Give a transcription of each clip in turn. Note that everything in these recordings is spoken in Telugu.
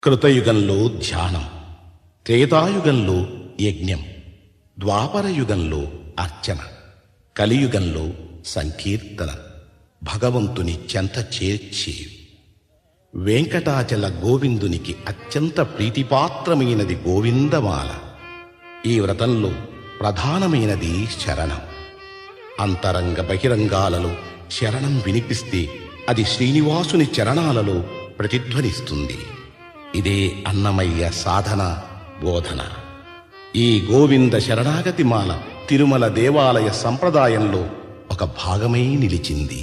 కృతయుగంలో ధ్యానం, త్రేతాయుగంలో యజ్ఞం, ద్వాపరయుగంలో అర్చన, కలియుగంలో సంకీర్తన, భగవంతుని చెంత చేర్చే వెంకటాచల గోవిందునికి అత్యంత ప్రీతిపాత్రమైనది గోవిందమాల. ఈ వ్రతంలో ప్రధానమైనది శరణం. అంతరంగ బహిరంగాలలో శరణం వినిపిస్తే అది శ్రీనివాసుని చరణాలలో ప్రతిధ్వనిస్తుంది. ఇదే అన్నమయ్య సాధన బోధన. ఈ గోవింద శరణాగతి మాల తిరుమల దేవాలయ సంప్రదాయంలో ఒక భాగమై నిలిచింది.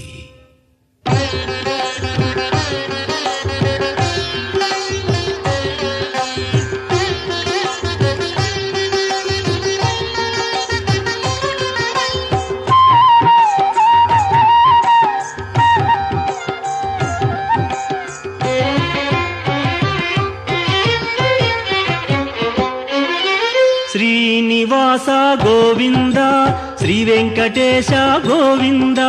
శ్రీనివాస గోవింద, శ్రీ వెంకటేశ గోవింద.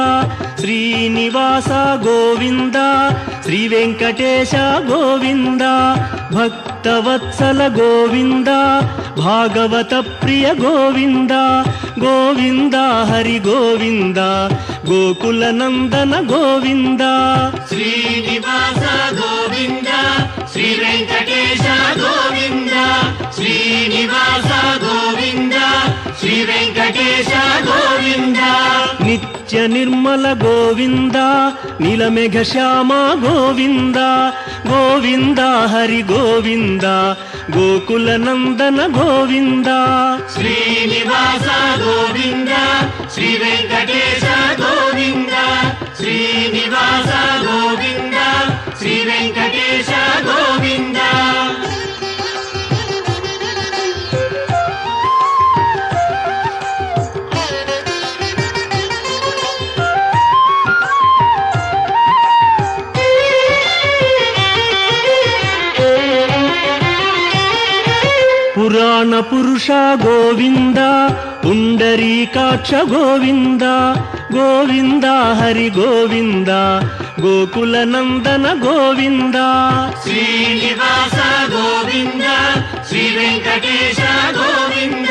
శ్రీనివాస గోవింద, శ్రీ వెంకటేశ గోవింద. భక్తవత్సల గోవింద, భాగవత ప్రియ గోవింద. గోవింద హరి గోవింద, గోకుల నందన గోవింద. శ్రీనివాస గోవింద, శ్రీ వెంకటేశ గోవింద. శ్రీనివాస గోవింద, శ్రీ వెంకటేశ గోవింద. నిత్య నిర్మల గోవింద, నీలమేఘ శ్యామ గోవింద. గోవింద హరి గోవింద, గోకుల నందన గోవింద. శ్రీనివాస గోవింద, శ్రీ వెంకటేశ గోవింద. శ్రీనివాస గోవింద, శ్రీ వెంకటేశ గోవింద. పురాణ పురుష గోవింద, పుండరీకాక్ష గోవింద. గోవింద హరి గోవింద, గోకుల నందన గోవింద. శ్రీనివాస గోవింద, శ్రీ వెంకటేశ గోవింద.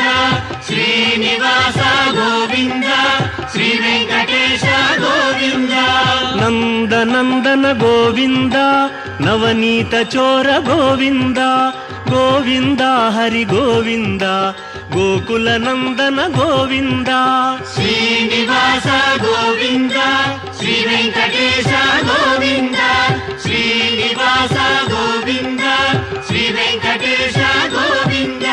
శ్రీనివాస గోవింద, శ్రీ వెంకటేశ గోవింద. నందనందన గోవింద, నవనీత చోర గోవింద. గోవింద హరి గోవింద, గోకుల నందన గోవింద. శ్రీనివాస గోవింద, శ్రీ వెంకటేశ గోవింద. శ్రీనివాస గోవింద, శ్రీ వెంకటేశ గోవింద.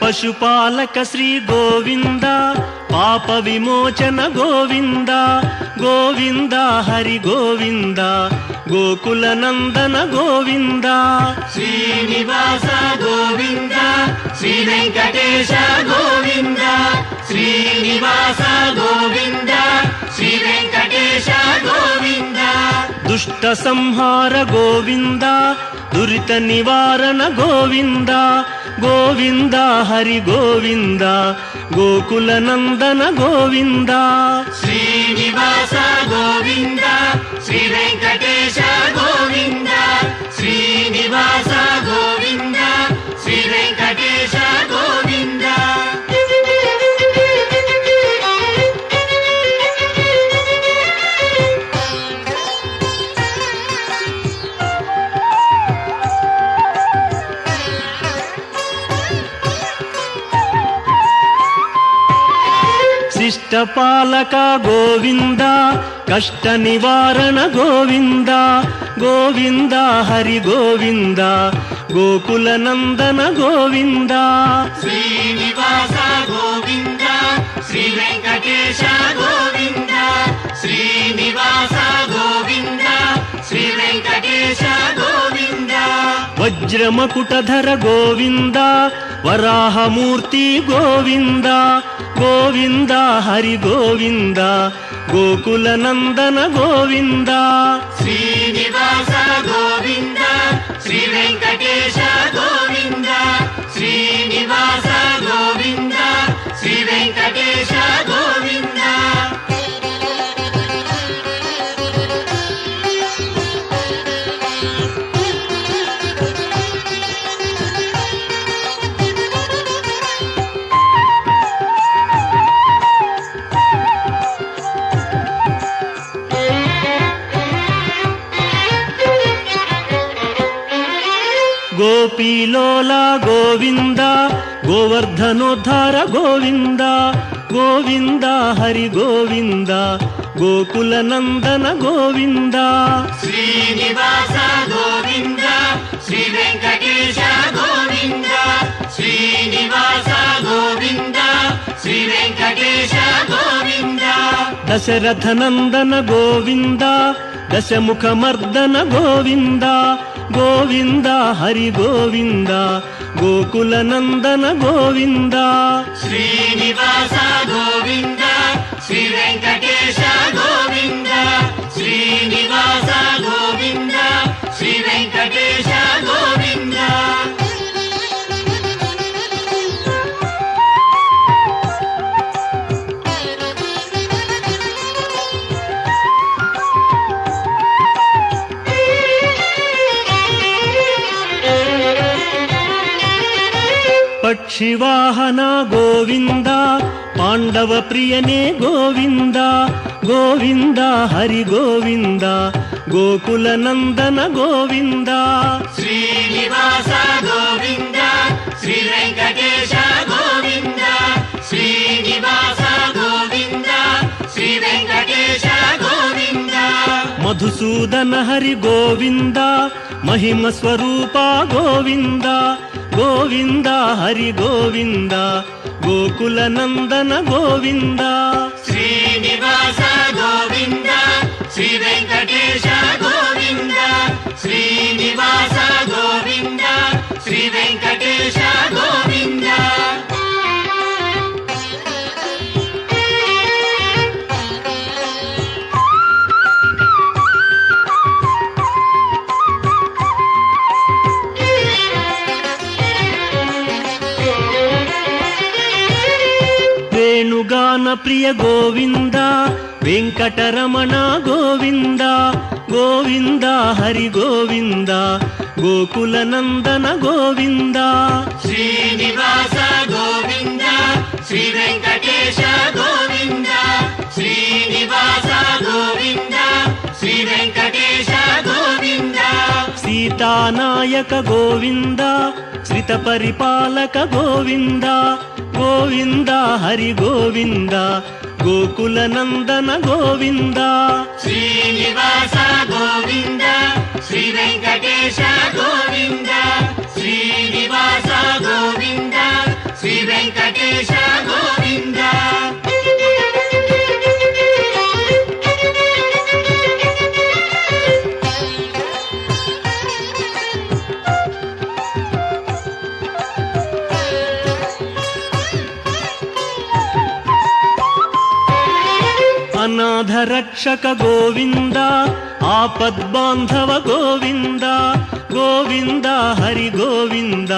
పశుపాలక శ్రీ గోవింద, పాప విమోచన గోవింద. గోవింద హరి గోవింద, గోకుల నందన గోవింద. శ్రీనివాస గోవింద, శ్రీ వెంకటేశ గోవింద. శ్రీనివాస గోవింద, శ్రీ వెంకటేశ గోవింద. దుష్ట సంహార గోవింద, దురిత నివారణ గోవింద. గోవింద హరి గోవింద, గోకుల నందన గోవింద. శ్రీనివాస గోవింద, శ్రీ వెంకటేశ గోవింద. శ్రీనివాస గోవింద, శ్రీ వెంకటేశ గోవింద. శిష్టపాలక గోవింద, కష్ట నివారణ గోవింద. గోవింద హరి గోవింద, గోకుల నందన గోవింద. శ్రీనివాస గోవింద, శ్రీ వెంకటేశ గోవింద. శ్రీనివాస గోవింద, శ్రీ వెంకటేశ గోవింద. వజ్రమకుటధర గోవింద, వరాహమూర్తి గోవింద. గోవింద హరి గోవింద, గోకుల నందన గోవింద. శ్రీనివాస గోవింద, శ్రీ వెంకటేశ గోవింద శ్రీనివాస గోవింద శ్రీ వెంకటేశ గోవింద గోపీలోల గోవింద గోవర్ధనోద్ధార గోవింద గోవింద హరి గోవింద గోకుల నందన గోవింద శ్రీనివాస గోవింద శ్రీ వెంకటేశ గోవింద శ్రీనివాస గోవింద శ్రీ వెంకటేశ గోవింద దశరథ నందన గోవింద దశముఖమర్దన గోవింద గోవింద హరి గోవింద గోకుల నందన గోవింద శ్రీనివాస గోవింద శ్రీ వెంకటేశ గోవింద శ్రీనివాస గోవింద శ్రీ వెంకటేశ గోవింద పక్షివాహన గోవింద పాండవ ప్రియనే గోవింద గోవింద హరి గోవింద గోకుల నందన గోవింద శ్రీనివాస గోవింద శ్రీ వెంకటేశ గోవింద శ్రీనివాస గోవింద శ్రీ వెంకటేశ గోవింద మధుసూదన హరి గోవింద మహిమ స్వరూప గోవింద గోవింద హరి గోవింద గోకుల నందన గోవింద శ్రీనివాస గోవింద శ్రీ వెంకటేశ గోవింద శ్రీనివాస గోవింద శ్రీ వెంకటేశ గోవింద వేణుగాన ప్రియ గోవింద వెంకటరమణ గోవింద గోవింద హరి గోవింద గోకుల నందన గోవింద శ్రీనివాస గోవింద శ్రీ వెంకటేశ గోవింద శ్రీనివాస గోవింద శ్రీ వెంకటేశ గోవింద సీతానాయక గోవింద శ్రిత పరిపాలక గోవింద గోవింద హరి గోవింద గోకుల నందన గోవింద శ్రీనివాస గోవింద శ్రీ వెంకటేశ గోవింద శ్రీనివాస గోవింద శ్రీ వెంకటేశ గోవింద అనాథ రక్షక గోవింద ఆపద్బాంధవ గోవింద గోవింద హరి గోవింద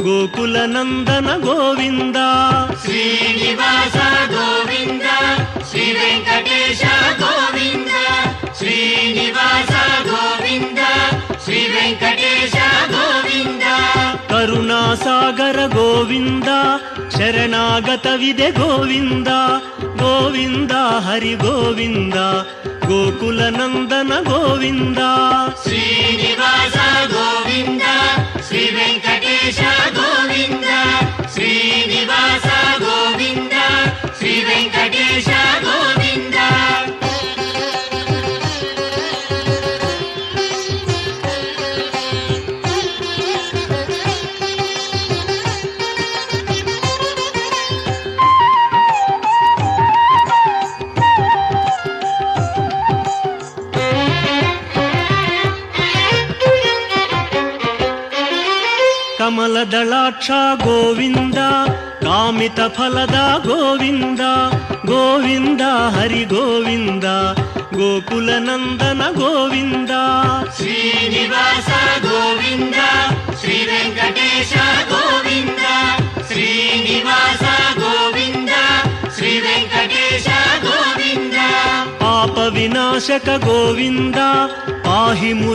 గోకుల నందన గోవింద శ్రీనివాస గోవింద శ్రీ వెంకటేశ గోవింద శ్రీనివాస గోవింద శ్రీ వెంకటేశ గోవింద కరుణాసాగర గోవింద శరణాగత విదే గోవింద గోవింద హరి గోవింద గోకుల నందన గోవింద శ్రీనివాస గోవింద శ్రీ వెంకటేశ గోవింద శ్రీనివాస గోవింద శ్రీ వెంకటేశ గోవింద ಕಮಲದಳಾಕ್ಷ ಗೋವಿಂದ ಕಾಮಿತ ಫಲದ ಗೋವಿಂದ ಗೋವಿಂದ ಹರಿ ಗೋವಿಂದ ಗೋಕುಲ ನಂದನ ಗೋವಿಂದ ಶ್ರೀನಿವಾಸ ಗೋವಿಂದ గోవింద శ్రీ వెంకటేశ గోవింద శ్రీనివాస గోవింద శ్రీ వెంకటేశ గోవింద పాప వినాశక గోవింద పాహి ముర